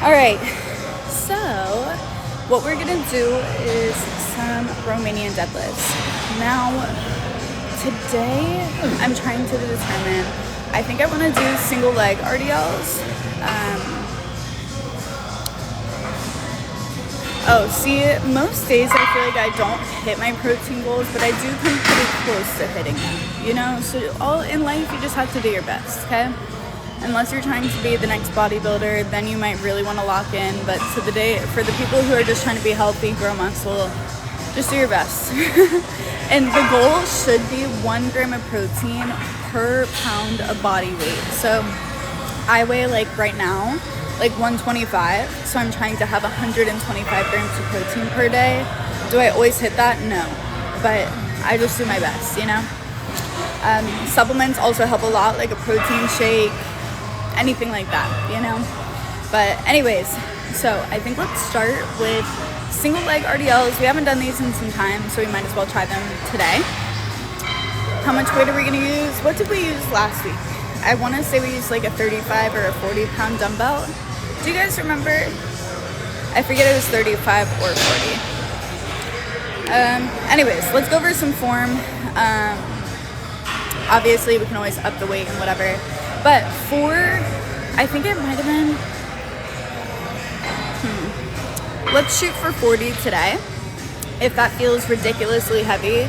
All right, so what we're gonna do is some Romanian deadlifts. Now, today I'm trying to determine, I think I wanna do single leg RDLs. Most days I feel like I don't hit my protein goals, but I do come pretty close to hitting them, you know? So all in life, you just have to do your best, okay? Unless you're trying to be the next bodybuilder, then you might really want to lock in. But for the people who are just trying to be healthy, grow muscle, just do your best. And the goal should be 1 gram of protein per pound of body weight. So I weigh right now, 125. So I'm trying to have 125 grams of protein per day. Do I always hit that? No. But I just do my best, you know? Supplements also help a lot, like a protein shake, anything like that, you know? But anyways, so I think let's start with single leg RDLs. We haven't done these in some time, so we might as well try them today. How much weight are we gonna use? What did we use last week? I wanna say we used a 35 or a 40 pound dumbbell. Do you guys remember? I forget it was 35 or 40. Anyways, let's go over some form. Obviously we can always up the weight and whatever. But I think it might have been, let's shoot for 40 today. If that feels ridiculously heavy,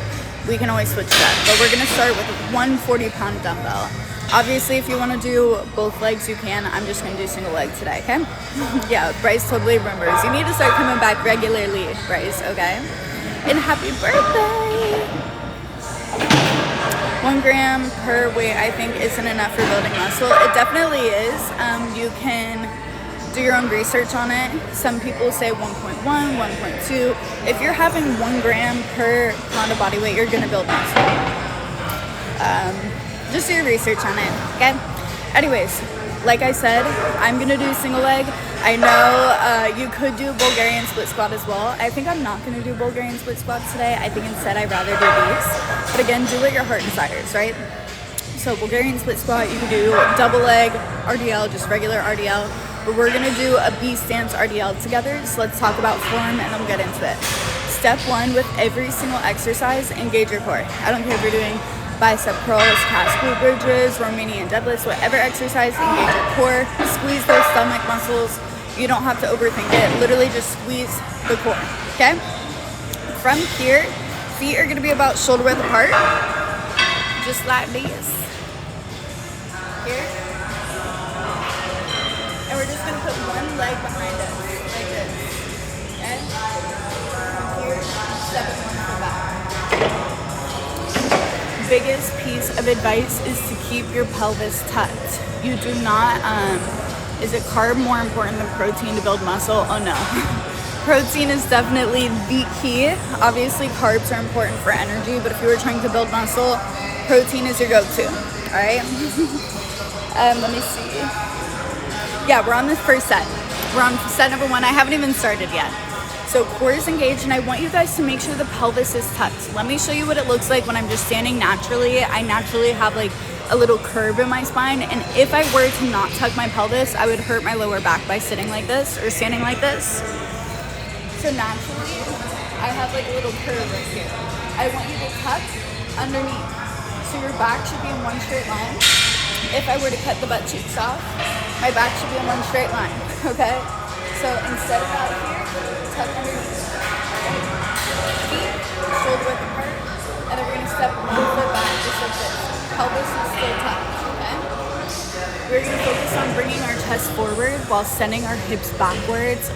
we can always switch that. But we're gonna start with 1 40-pound dumbbell. Obviously, if you wanna do both legs, you can. I'm just gonna do single leg today, okay? Yeah, Bryce totally remembers. You need to start coming back regularly, Bryce, okay? And happy birthday! 1 gram per weight, I think, isn't enough for building muscle. It definitely is. You can do your own research on it. Some people say 1.1, 1.2. If you're having 1 gram per pound of body weight, you're gonna build muscle. Just do your research on it, okay? Anyways, like I said, I'm gonna do single leg. I know you could do Bulgarian split squat as well. I think I'm not gonna do Bulgarian split squats today. I think instead I'd rather do these. But again, do what your heart desires, right? So Bulgarian split squat, you can do double leg RDL, just regular RDL. But we're gonna do a B stance RDL together. So let's talk about form and then we'll get into it. Step 1, with every single exercise, engage your core. I don't care if you're doing bicep curls, calf glute bridges, Romanian deadlifts, whatever exercise, engage your core, squeeze those stomach muscles. You don't have to overthink it. Literally just squeeze the core, okay? From here, feet are gonna be about shoulder width apart, just like this. Here. And we're just gonna put one leg behind us, like this, okay? From here, step it one foot back. Biggest piece of advice is to keep your pelvis tucked. You do not, is it carb more important than protein to build muscle? Oh no. Protein is definitely the key. Obviously carbs are important for energy, but if you were trying to build muscle, protein is your go-to, all right? Let me see. Yeah, we're on the first set. We're on set number 1. I haven't even started yet. So core is engaged, and I want you guys to make sure the pelvis is tucked. Let me show you what it looks like when I'm just standing naturally. I naturally have a little curve in my spine, and if I were to not tuck my pelvis, I would hurt my lower back by sitting like this or standing like this. So naturally, I have a little curve right here. I want you to tuck underneath. So your back should be in one straight line. If I were to cut the butt cheeks off, my back should be in one straight line, okay? So instead of out here, tuck underneath. Feet, shoulder width apart, and then we're gonna step 1 foot back, just like this. Pelvis is still tucked, okay? We're gonna focus on bringing our chest forward while sending our hips backwards.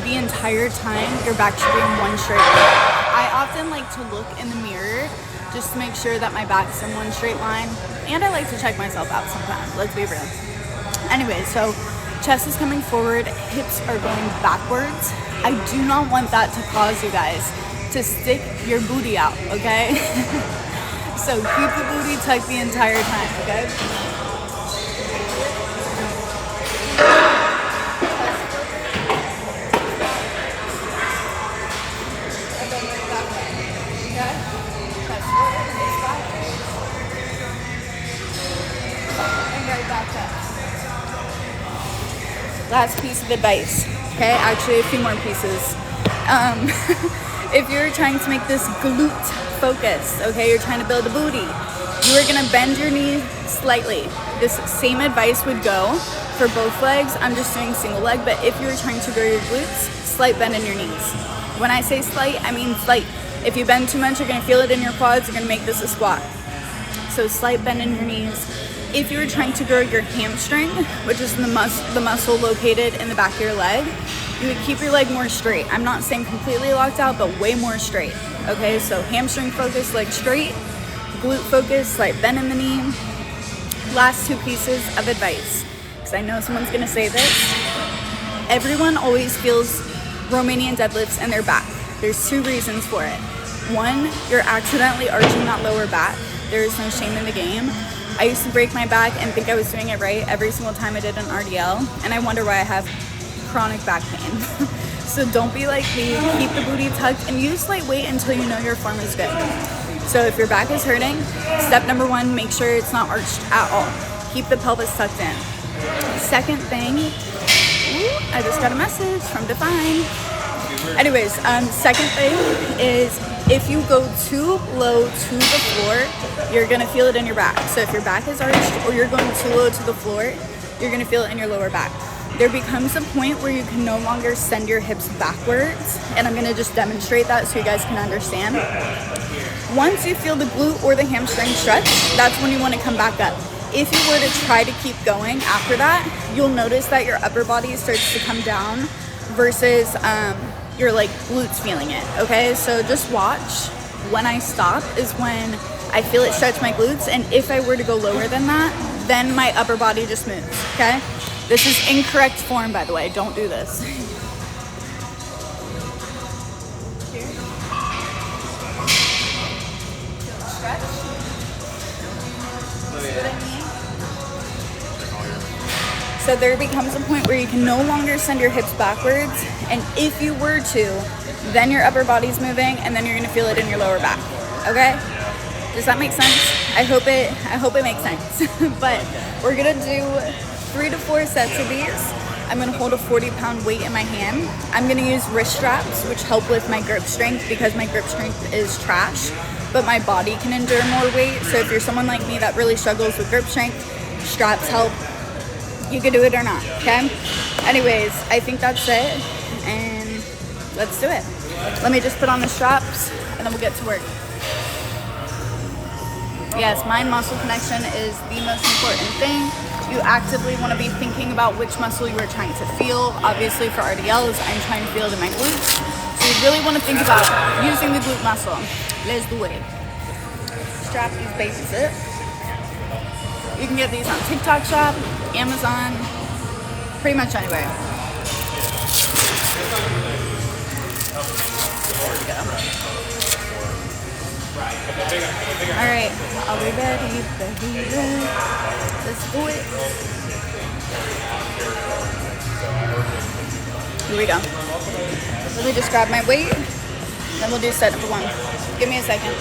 The entire time, your back should be in one straight line. I often like to look in the mirror just to make sure that my back's in one straight line, and I like to check myself out sometimes, let's be real. Anyway, so chest is coming forward, hips are going backwards. I do not want that to cause you guys to stick your booty out, okay? So keep the booty tucked the entire time, okay? Last piece of advice, okay? Actually, a few more pieces. If you're trying to make this glute focus, okay, you're trying to build a booty, you are gonna bend your knee slightly. This same advice would go for both legs. I'm just doing single leg, but if you're trying to grow your glutes, slight bend in your knees. When I say slight, I mean slight. If you bend too much, you're gonna feel it in your quads, you're gonna make this a squat. So slight bend in your knees. If you're trying to grow your hamstring, which is the muscle located in the back of your leg, you would keep your leg more straight. I'm not saying completely locked out, but way more straight. Okay, so hamstring focus, leg straight. Glute focus, slight bend in the knee. Last two pieces of advice, because I know someone's gonna say this. Everyone always feels Romanian deadlifts in their back. There's two reasons for it. One, you're accidentally arching that lower back. There is no shame in the game. I used to break my back and think I was doing it right every single time I did an RDL, and I wonder why I have chronic back pain. So don't be like me, keep the booty tucked and use light weight until you know your form is good. So if your back is hurting, step number one, make sure it's not arched at all. Keep the pelvis tucked in. Second thing, I just got a message from Define. Anyways, second thing is if you go too low to the floor, you're gonna feel it in your back. So if your back is arched or you're going too low to the floor, you're gonna feel it in your lower back. There becomes a point where you can no longer send your hips backwards, and I'm gonna just demonstrate that so you guys can understand. Once you feel the glute or the hamstring stretch, that's when you wanna come back up. If you were to try to keep going after that, you'll notice that your upper body starts to come down versus your like glutes feeling it, okay? So just watch. When I stop is when I feel it stretch my glutes, and if I were to go lower than that, then my upper body just moves, okay? This is incorrect form, by the way. Don't do this. Here. Stretch. See what I mean? So there becomes a point where you can no longer send your hips backwards, and if you were to, then your upper body's moving, and then you're gonna feel it in your lower back. Okay? Does that make sense? I hope it makes sense. But we're gonna do 3 to 4 sets of these. I'm gonna hold a 40-pound weight in my hand. I'm gonna use wrist straps, which help with my grip strength because my grip strength is trash, but my body can endure more weight. So if you're someone like me that really struggles with grip strength, straps help. You can do it or not, okay? Anyways, I think that's it, and let's do it. Let me just put on the straps, and then we'll get to work. Yes, mind muscle connection is the most important thing. You actively want to be thinking about which muscle you are trying to feel. Obviously for RDLs, I'm trying to feel it in my glutes. So you really want to think about using the glute muscle. Let's do it. Strap these bases up. You can get these on TikTok Shop, Amazon, pretty much anywhere. There we go. All right, are we ready, baby? Let's do it. Here we go. Let me just grab my weight, then we'll do set number 1. Give me a second.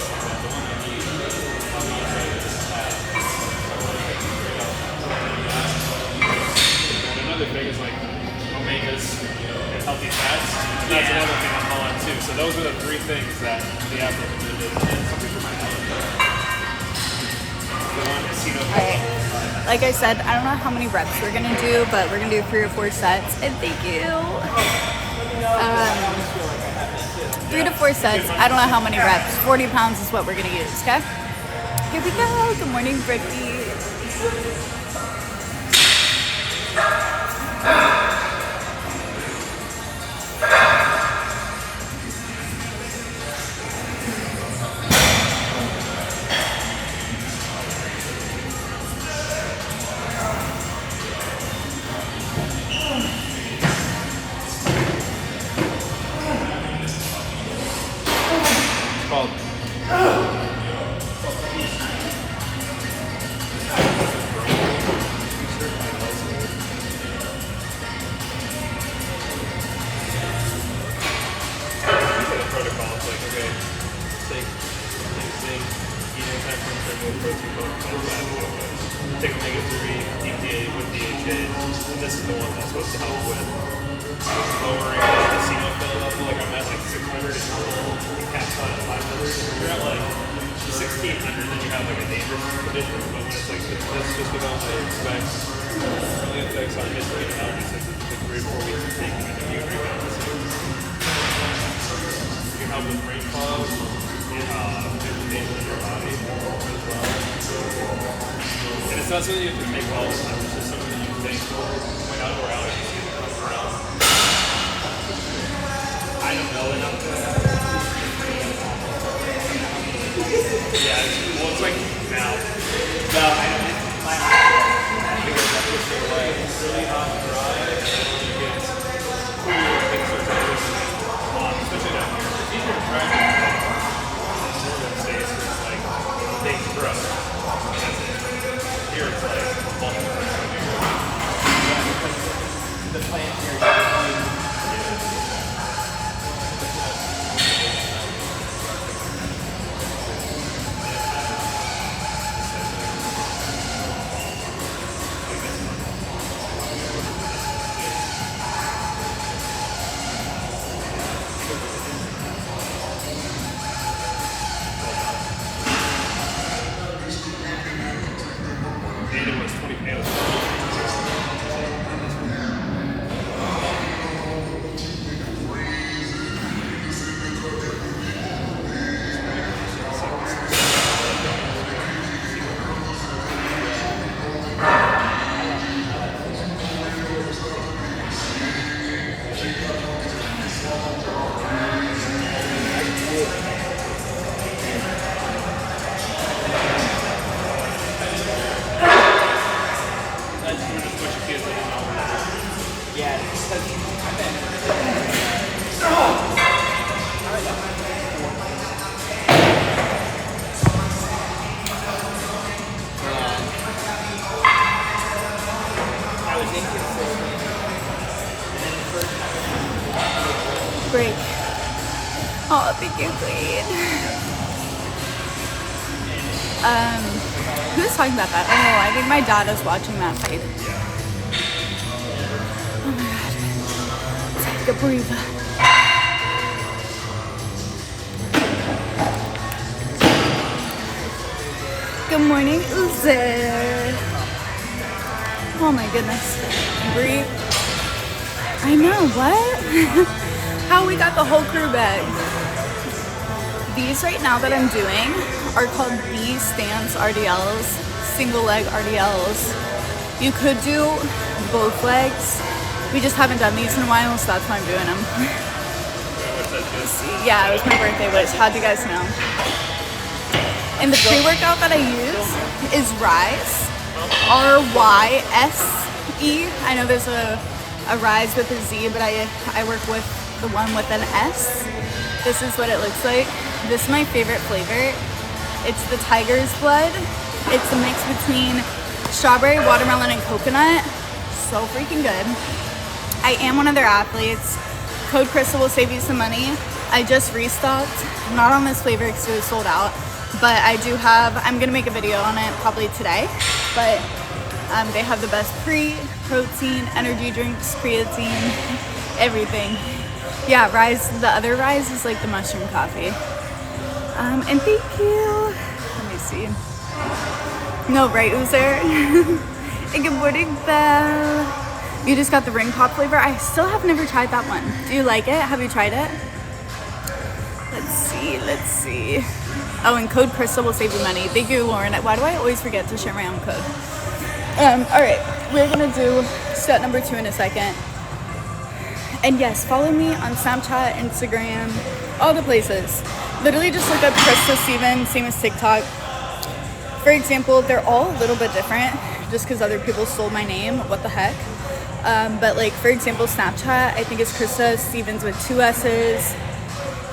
Another thing is like omegas and healthy fats. That's another thing I'm calling too. So those are the 3 things that the average and some people might have. Alright, like I said, I don't know how many reps we're gonna do, but we're gonna do 3 or 4 sets, and thank you. 3 to 4 sets, I don't know how many reps, 40 pounds is what we're gonna use, okay? Here we go, good morning, Brittany. change, and this is the one that's supposed to help with lowering the SEO level. Like I'm at like 600 and you caps on at 500. If you're at like 1600, then you have like a dangerous condition. But when it's like this, just about what I expect, early effects on history and allergy symptoms in 3 or 4 weeks of taking it, you rebound to 6. You can help with brain fog and inflammation in your body as well. And it's not something you have to take all the time. It's just something that you think when outdoor allergy season comes around. I don't know enough to yeah, well, it's like now. No, I don't know. Because that was like really hot and dry, and then when it gets cool, things start to loosen, especially down here. It's easier to try in northern states where it's like big brush. That's it. Here it's like multiple brush. The plant here is break. Oh, thank you, Queen. Who's talking about that? Oh, I think my dad is watching that fight. Oh my god. Take a breather. Good morning, Uzer. Oh my goodness. Breathe. I know, what? How we got the whole crew back. These right now that I'm doing are called B stance RDLs, single leg RDLs. You could do both legs. We just haven't done these in a while, so that's why I'm doing them. Yeah, it was my birthday wish. How'd you guys know? And the pre-workout that I use is Rise, R-Y-S-E. I know there's a Rise with a Z, but I work with the one with an S. This is what it looks like. This is my favorite flavor. It's the tiger's blood. It's a mix between strawberry, watermelon, and coconut. So freaking good. I am one of their athletes. Code Krista will save you some money. I just restocked, not on this flavor because it was sold out, but I do have, I'm gonna make a video on it probably today, but they have the best protein, energy drinks, creatine, everything. Yeah, Rise, the other Rise is like the mushroom coffee. And thank you. Let me see. No, right, Uzer? And good morning, Belle. You just got the ring pop flavor. I still have never tried that one. Do you like it? Have you tried it? Let's see. Oh, and code Krista will save you money. Thank you, Lauren. Why do I always forget to share my own code? All right, we're gonna do step number 2 in a second. And yes, follow me on Snapchat, Instagram, all the places. Literally just look up kristastevens, same as TikTok. For example, they're all a little bit different just because other people stole my name. What the heck? But like, for example, Snapchat, I think it's Krista Stevens with 2 S's.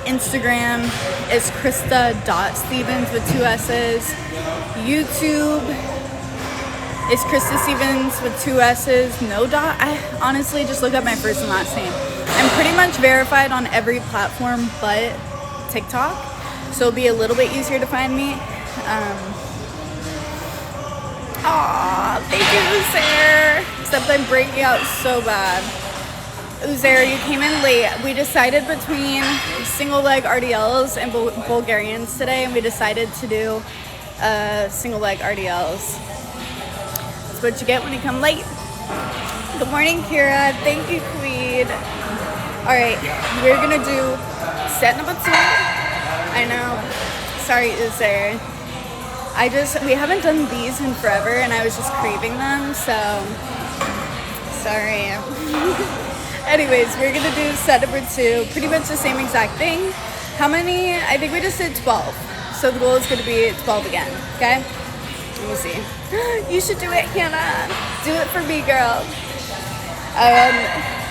Instagram is krista.stevens with 2 S's. YouTube is Krista Stevens with 2 S's, no dot. I honestly just look up my first and last name. I'm pretty much verified on every platform but TikTok, so it'll be a little bit easier to find me. Aw, thank you, Sarah. except I'm breaking out so bad. Uzair, you came in late. We decided between single leg RDLs and Bulgarians today, and we decided to do single leg RDLs. That's what you get when you come late. Good morning, Kira. Thank you, Queen. All right, we're gonna do set number 2. I know. Sorry, Uzair. We haven't done these in forever, and I was just craving them, so sorry. Anyways, we're gonna do set number 2, pretty much the same exact thing. How many? I think we just did 12. So the goal is gonna be 12 again, okay? Let me see. You should do it, Hannah. Do it for me, girl.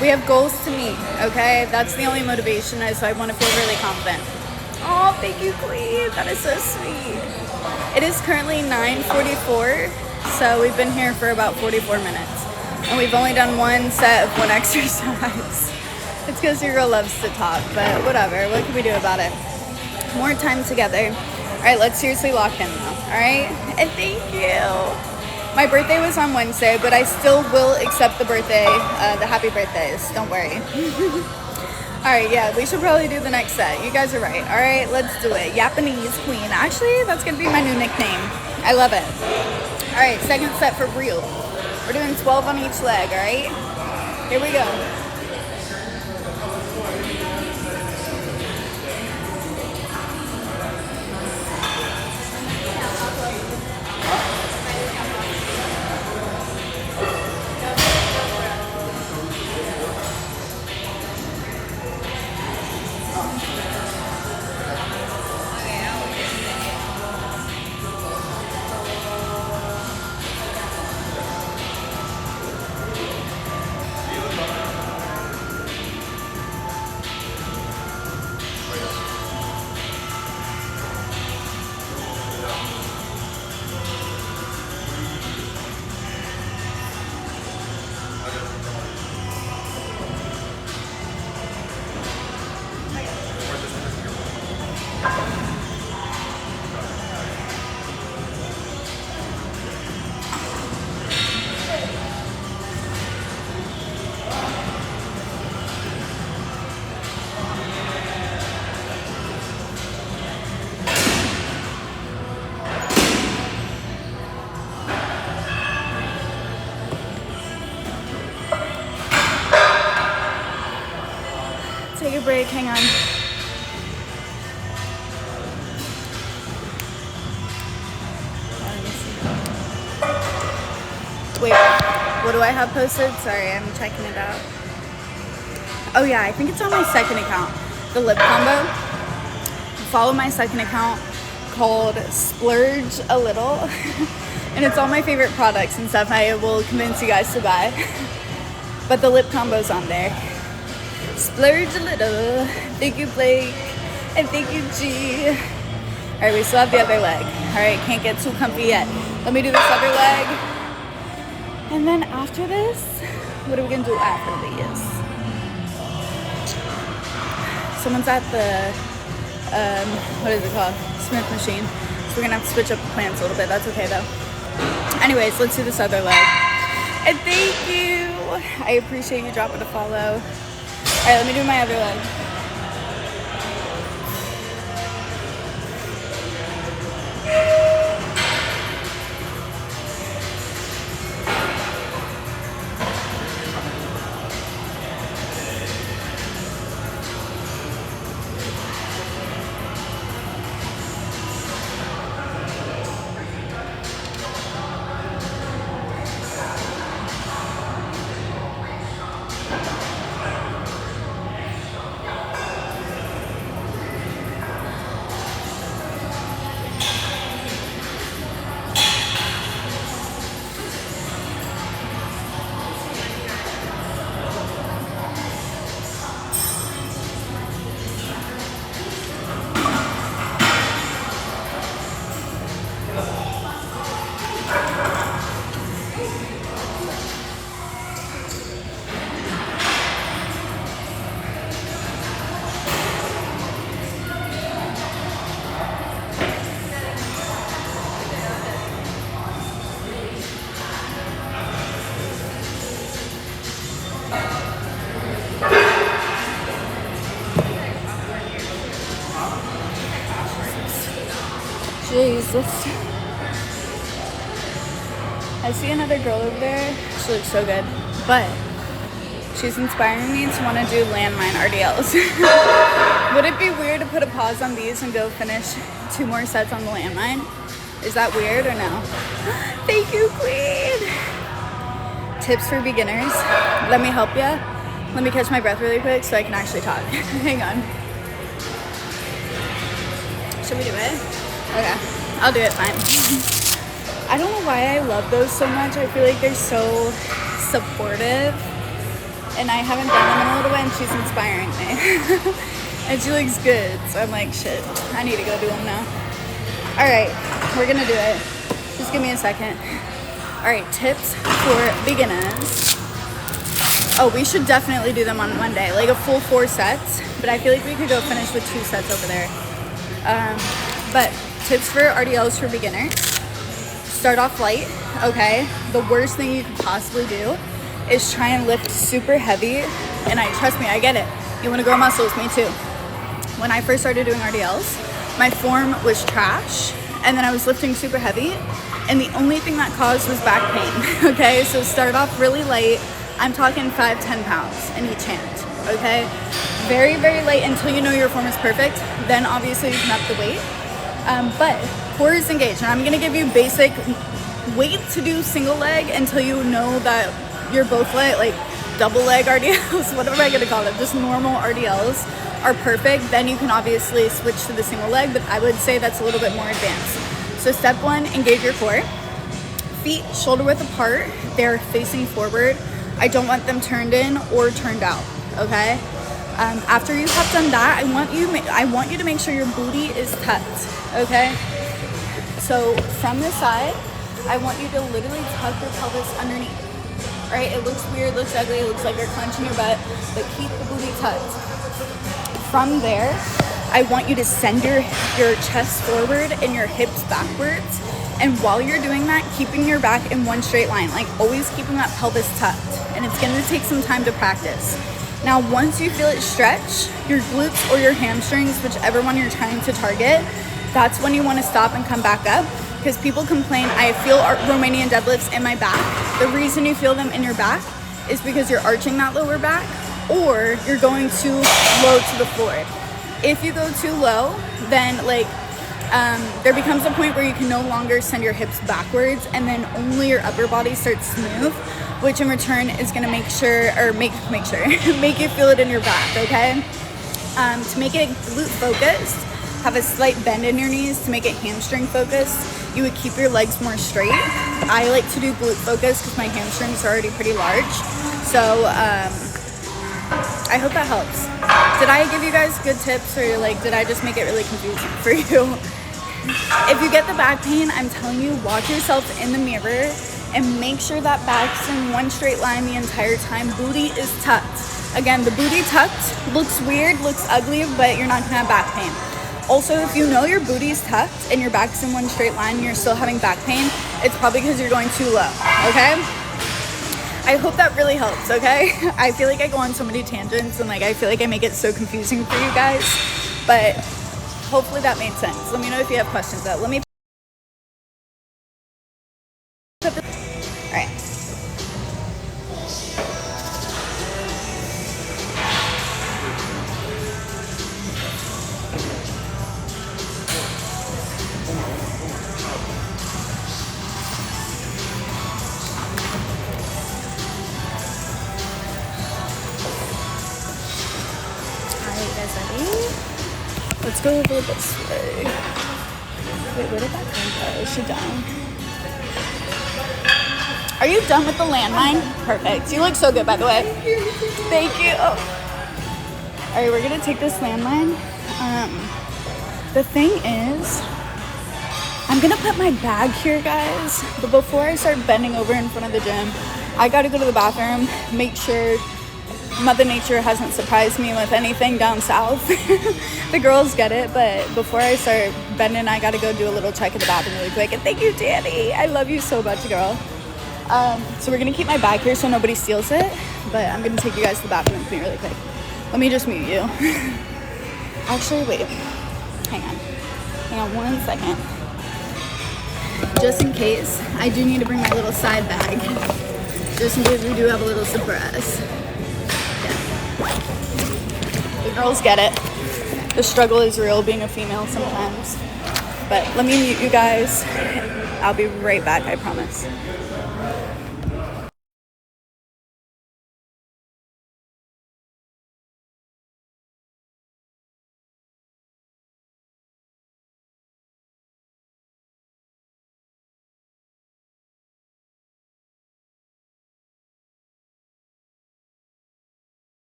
We have goals to meet, okay? That's the only motivation, so I wanna feel really confident. Oh, thank you, Queen. That is so sweet. It is currently 9:44, so we've been here for about 44 minutes. And we've only done one set of one exercise. It's because your girl loves to talk, but whatever. What can we do about it? More time together. All right, let's seriously lock in now, all right? And thank you. My birthday was on Wednesday, but I still will accept the happy birthdays. Don't worry. All right, yeah, we should probably do the next set. You guys are right. All right, let's do it. Japanese Queen. Actually, that's going to be my new nickname. I love it. All right, second set for real. We're doing 12 on each leg, all right? Here we go. Take a break, hang on. Wait, what do I have posted? Sorry, I'm checking it out. Oh yeah, I think it's on my second account. The lip combo. Follow my second account called Splurge a Little. And it's all my favorite products and stuff I will convince you guys to buy. But the lip combo's on there. Splurge a little. Thank you, Blake. And thank you, G. All right, we still have the other leg. All right, can't get too comfy yet. Let me do this other leg. And then after this, what are we gonna do after these? Someone's at the, what is it called? Smith machine. So we're gonna have to switch up the plans a little bit. That's okay though. Anyways, let's do this other leg. And thank you. I appreciate you dropping a follow. All right, let me do my other leg. fastest. I see another girl over there. She looks so good, but she's inspiring me to want to do landmine RDLs. Would it be weird to put a pause on these and go finish 2 more sets on the landmine? Is that weird or no? Thank you, Queen. Tips for beginners. Let me help you. Let me catch my breath really quick so I can actually talk. Hang on. Should we do it? Okay, I'll do it, fine. I don't know why I love those so much. I feel like they're so supportive. And I haven't done them in a little bit and she's inspiring me. And she looks good. So I'm like, shit, I need to go do them now. All right, we're gonna do it. Just give me a second. All right, tips for beginners. Oh, we should definitely do them on Monday, like a full 4 sets. But I feel like we could go finish with 2 sets over there. But tips for RDLs for beginners. Start off light, okay? The worst thing you could possibly do is try and lift super heavy. And trust me, I get it. You wanna grow muscles, me too. When I first started doing RDLs, my form was trash. And then I was lifting super heavy. And the only thing that caused was back pain, okay? So start off really light. I'm talking 5-10 pounds in each hand, okay? Very, very light until you know your form is perfect. Then obviously you can up the weight. But core is engaged. And I'm gonna give you basic weight to do single leg until you know that you're both like double leg RDLs, whatever I'm gonna call them, just normal RDLs are perfect. Then you can obviously switch to the single leg, but I would say that's a little bit more advanced. So step 1, engage your core. Feet shoulder width apart, they're facing forward. I don't want them turned in or turned out, okay? After you have done that, I want you to make sure your booty is tucked, okay? So from this side, I want you to literally tuck your pelvis underneath, right? It looks weird, looks ugly, it looks like you're clenching your butt, but keep the booty tucked. From there, I want you to send your chest forward and your hips backwards. And while you're doing that, keeping your back in one straight line, like always keeping that pelvis tucked. And it's gonna take some time to practice. Now, once you feel it stretch, your glutes or your hamstrings, whichever one you're trying to target, that's when you wanna stop and come back up. Because people complain, I feel Romanian deadlifts in my back. The reason you feel them in your back is because you're arching that lower back or you're going too low to the floor. If you go too low, then there becomes a point where you can no longer send your hips backwards and then only your upper body starts smooth, which in return is gonna make you feel it in your back, okay? To make it glute focused, have a slight bend in your knees. To make it hamstring focused, you would keep your legs more straight. I like to do glute focused because my hamstrings are already pretty large. So I hope that helps. Did I give you guys good tips or did I just make it really confusing for you? If you get the back pain, I'm telling you, watch yourself in the mirror and make sure that back's in one straight line the entire time. Booty is tucked. Again, the booty tucked looks weird, looks ugly, but you're not gonna have back pain. Also, if you know your booty's tucked and your back's in one straight line and you're still having back pain, it's probably because you're going too low, okay? I hope that really helps, okay? I feel like I go on so many tangents and I feel like I make it so confusing for you guys, but hopefully that made sense. Let me know if you have questions though. Let me put this, all right. Let's go over this way. Wait, where did that come from? Is she done? Are you done with the landmine? Perfect. You look so good, by the way. Thank you. Oh. All right, we're gonna take this landmine. The thing is, I'm gonna put my bag here, guys. But before I start bending over in front of the gym, I gotta go to the bathroom, make sure Mother Nature hasn't surprised me with anything down south. The girls get it, but before I start bending, I gotta go do a little check in the bathroom really quick. And thank you, Danny. I love you so much, girl. So we're gonna keep my bag here so nobody steals it, but I'm gonna take you guys to the bathroom with me really quick. Let me just mute you. Actually, wait. Hang on 1 second. just in case, I do need to bring my little side bag. Just in case we do have a little surprise. Yeah. The girls get it. The struggle is real being a female sometimes. But let me mute you guys. I'll be right back, I promise.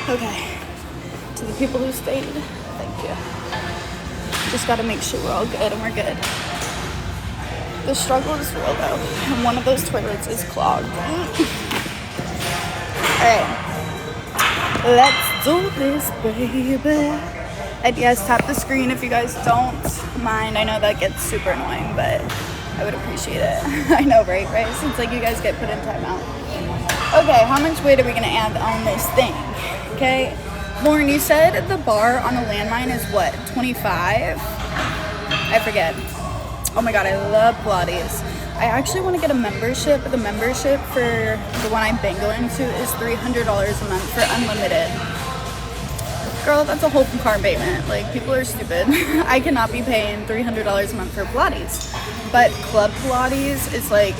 Okay, to the people who stayed, thank you. Just gotta make sure we're all good and we're good. The struggle is real though, and one of those toilets is clogged. Alright, let's do this, baby. And yes, tap the screen if you guys don't mind. I know that gets super annoying, but I would appreciate it. I know, right? Since like you guys get put in timeout. Okay, how much weight are we gonna add on this thing? Okay, Lauren, you said the bar on the landmine is what, 25? I forget. Oh my god, I love Pilates. I actually want to get a membership. The membership for the one I'm bangling to is $300 a month for unlimited. Girl, that's a whole car payment. Like, people are stupid. I cannot be paying $300 a month for Pilates. But Club Pilates is like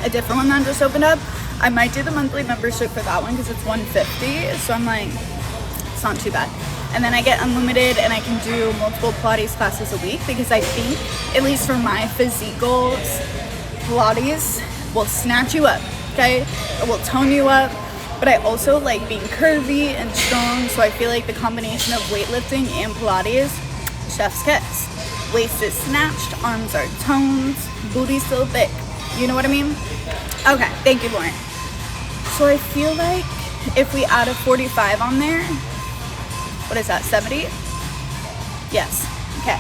a different one that just opened up. I might do the monthly membership for that one because it's $150, so I'm like, it's not too bad. And then I get unlimited and I can do multiple Pilates classes a week because I think, at least for my physique goals, Pilates will snatch you up, okay? It will tone you up, but I also like being curvy and strong, so I feel like the combination of weightlifting and Pilates, chef's kiss. Waist is snatched, arms are toned, booty still thick. You know what I mean? Okay, thank you, Lauren. So I feel like if we add a 45 on there, what is that, 70? Yes, okay.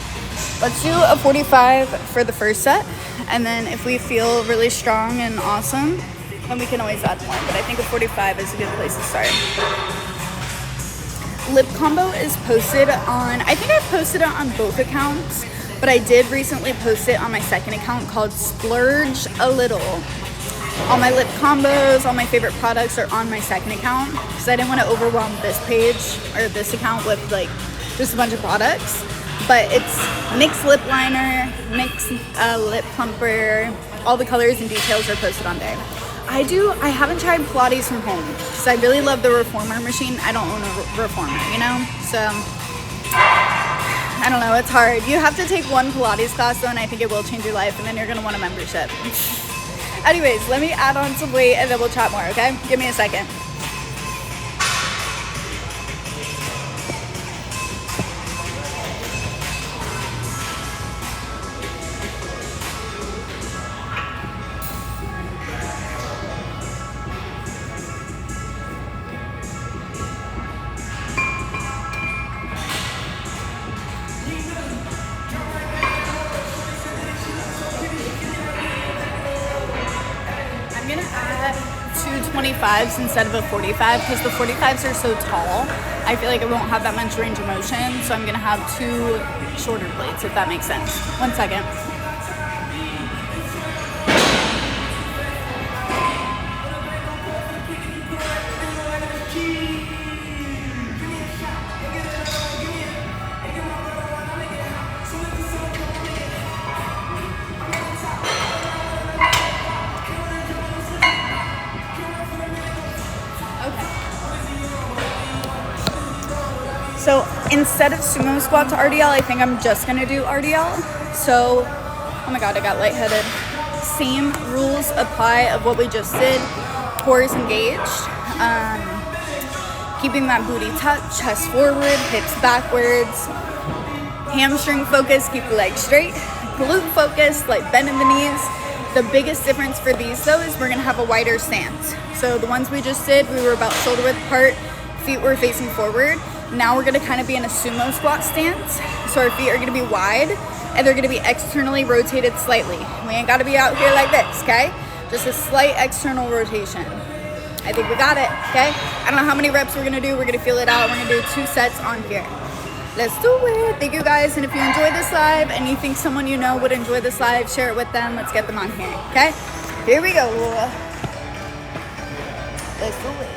Let's do a 45 for the first set, and then if we feel really strong and awesome, then we can always add more, but I think a 45 is a good place to start. Lip combo is posted on, I think I posted it on both accounts, but I did recently post it on my second account called Splurge a Little. All my lip combos, all my favorite products are on my second account because I didn't want to overwhelm this page or this account with like just a bunch of products. But it's NYX lip liner, NYX lip plumper, all the colors and details are posted on there. I haven't tried Pilates from home because I really love the reformer machine. I don't own a reformer, you know? So, I don't know, it's hard. You have to take one Pilates class though, and I think it will change your life, and then you're going to want a membership. Anyways, let me add on some weight and then we'll chat more, okay? Give me a second. I'm gonna add two 25s instead of a 45 because the 45s are so tall. I feel like it won't have that much range of motion, so I'm gonna have two shorter plates, if that makes sense. 1 second. So instead of sumo squat to RDL, I think I'm just gonna do RDL. So, oh my God, I got lightheaded. Same rules apply of what we just did. Core is engaged. Keeping that booty tucked, chest forward, hips backwards. Hamstring focus, keep the legs straight. Glute focus, like bend in the knees. The biggest difference for these though is we're gonna have a wider stance. So the ones we just did, we were about shoulder width apart, feet were facing forward. Now we're gonna kind of be in a sumo squat stance. So our feet are gonna be wide and they're gonna be externally rotated slightly. We ain't gotta be out here like this, okay? Just a slight external rotation. I think we got it, okay? I don't know how many reps we're gonna do. We're gonna feel it out. We're gonna do 2 sets on here. Let's do it. Thank you guys. And if you enjoyed this live and you think someone you know would enjoy this live, share it with them. Let's get them on here, okay? Here we go. Let's do it.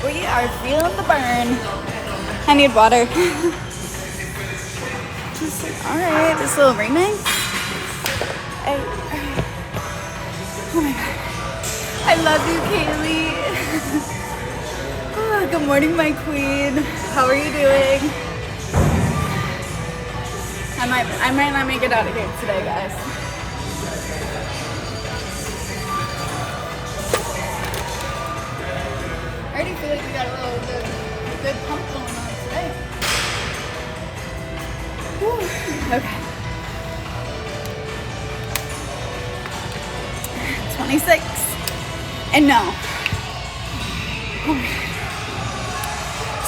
We are feeling the burn. I need water. Alright, this little remix. Oh my God. I love you, Kaylee. Oh, good morning, my queen. How are you doing? I might not make it out of here today, guys. I already feel like we got a little good pump going on today. Whew. Okay. 26. And no.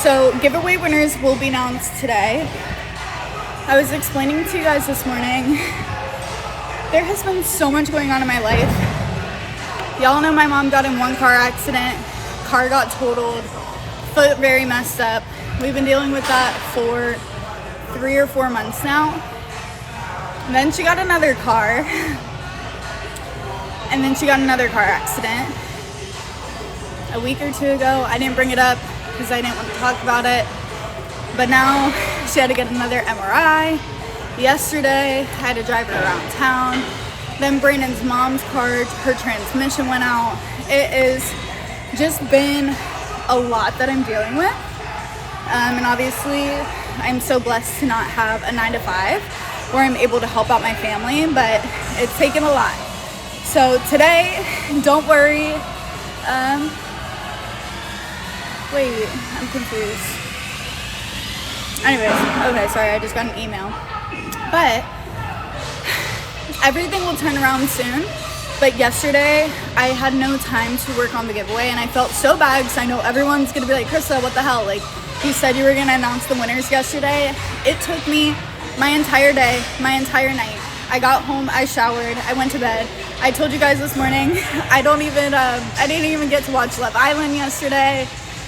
So giveaway winners will be announced today. I was explaining to you guys this morning, there has been so much going on in my life. Y'all know my mom got in one car accident, car got totaled, foot very messed up. We've been dealing with that for 3 or 4 months now. And then she got another car. And then she got another car accident. A week or 2 ago, I didn't bring it up because I didn't want to talk about it. But now she had to get another MRI. Yesterday, I had to drive her around town. Then Brandon's mom's car, her transmission went out. It has just been a lot that I'm dealing with. And obviously I'm so blessed to not have a 9-to-5 where I'm able to help out my family, but it's taken a lot. So today, don't worry. Wait, I'm confused. Anyways, okay, sorry, I just got an email. But everything will turn around soon. But yesterday, I had no time to work on the giveaway, and I felt so bad because I know everyone's gonna be like, Krista, what the hell? Like, you said you were gonna announce the winners yesterday. It took me my entire day, my entire night. I got home, I showered, I went to bed. I told you guys this morning, I didn't even get to watch Love Island yesterday.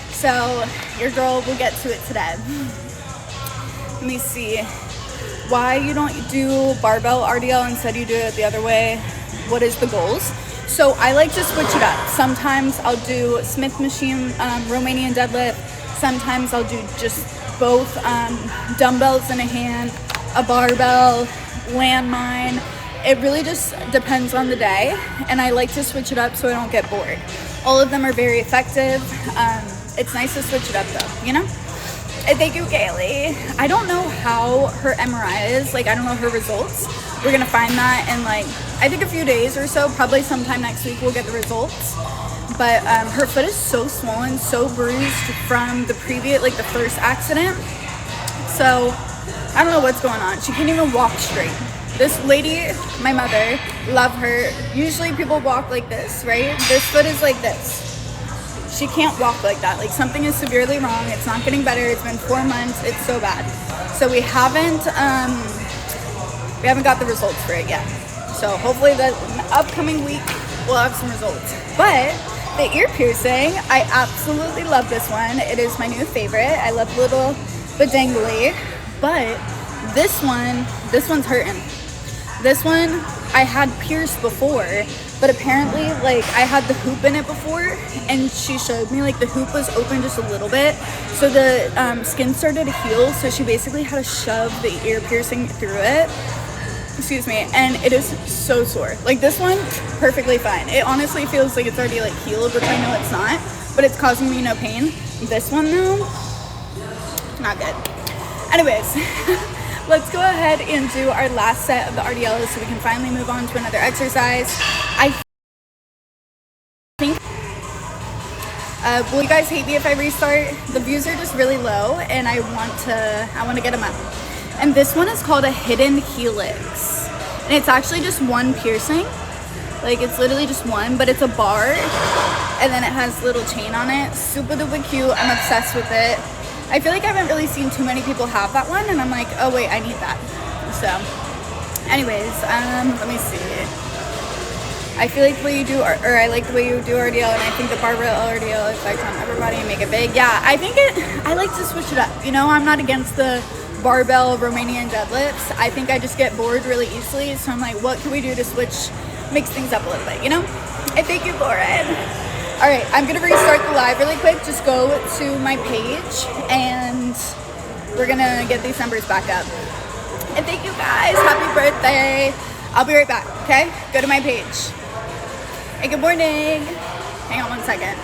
So your girl will get to it today. Let me see. Why you don't do barbell RDL, instead you do it the other way? What is the goals? So I like to switch it up. Sometimes I'll do Smith machine, Romanian deadlift. Sometimes I'll do just both dumbbells in a hand, a barbell, landmine. It really just depends on the day, and I like to switch it up so I don't get bored. All of them are very effective. It's nice to switch it up though, you know? And thank you, Kaylee. I don't know how her MRI is. Like, I don't know her results. We're gonna find that in like, I think a few days or so, probably sometime next week we'll get the results. But her foot is so swollen, so bruised from the first accident. So I don't know what's going on. She can't even walk straight. This lady, my mother, love her. Usually people walk like this, right? This foot is like this. She can't walk like that. Like, something is severely wrong. It's not getting better. It's been 4 months. It's so bad. So we haven't got the results for it yet. So hopefully the upcoming week we'll have some results. But the ear piercing, I absolutely love this one. It is my new favorite. I love little badangly. But this one's hurting. This one I had pierced before, but apparently like I had the hoop in it before, and she showed me like the hoop was open just a little bit, so the skin started to heal, so she basically had to shove the ear piercing through it. Excuse me. And it is so sore. Like, this one, perfectly fine. It honestly feels like it's already like healed, which I know it's not, but it's causing me no pain. This one though, not good. Anyways, let's go ahead and do our last set of the RDLs so we can finally move on to another exercise. I think, will you guys hate me if I restart? The views are just really low, and I want to get them up. And this one is called a hidden helix, and it's actually just one piercing. Like, it's literally just one, but it's a bar, and then it has a little chain on it. Super duper cute. I'm obsessed with it. I feel like I haven't really seen too many people have that one, and I'm like, oh wait, I need that. So anyways, let me see. I feel like the way you do, or I like the way you do RDL, and I think the barbell RDL effect on everybody and make it big. Yeah, I like to switch it up. You know, I'm not against the barbell Romanian deadlifts. I think I just get bored really easily, so I'm like, what can we do to mix things up a little bit, you know? And thank you, Lauren. All right, I'm gonna restart the live really quick. Just go to my page, and we're gonna get these numbers back up. And thank you guys, happy birthday. I'll be right back, okay? Go to my page. Hey, good morning. Hang on one second.